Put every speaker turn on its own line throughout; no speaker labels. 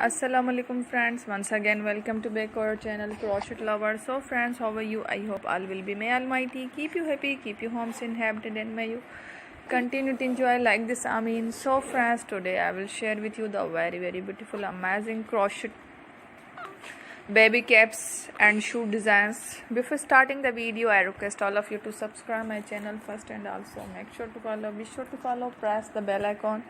Assalamu alaikum friends, once again welcome to back our channel Crochet Lover. So friends, how are you? I hope all will be. May Almighty keep you happy, keep you homes inhabited, and may you continue to enjoy like this. Ameen. So friends, today I will share with you the very beautiful amazing crochet baby caps and shoe designs. Before starting the video, I request all of you to subscribe my channel first, and also be sure to follow, press the bell icon.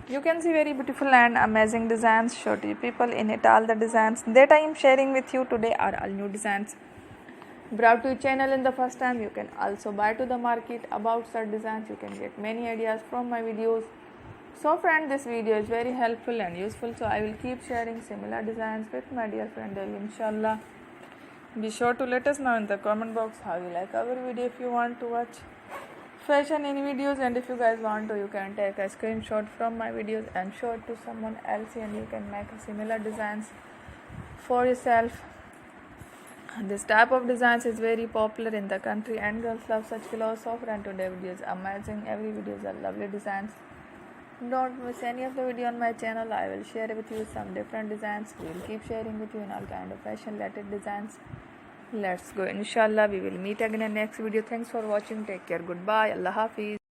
You can see very beautiful and amazing designs, show to you people in it. All the designs that I am sharing with you today are all new designs brought to your channel in the first time. You can also buy to the market about such designs. You can get many ideas from my videos. So friend, this video is very helpful and useful, so I will keep sharing similar designs with my dear friend daily, inshallah. Be sure to let us know in the comment box how you like our video. If you want to watch fashion in videos, and if you guys want to, you can take a screenshot from my videos and show it to someone else, and you can make similar designs for yourself. This type of designs is very popular in the country, and girls love such clothes. So friend, today video is amazing. Every video is a lovely designs. Don't miss any of the video on my channel. I will share with you some different designs. We will keep sharing with you in all kind of fashion related designs. Let's go, inshallah. We will meet again in next video. Thanks for watching. Take care. Goodbye. Allah Hafiz.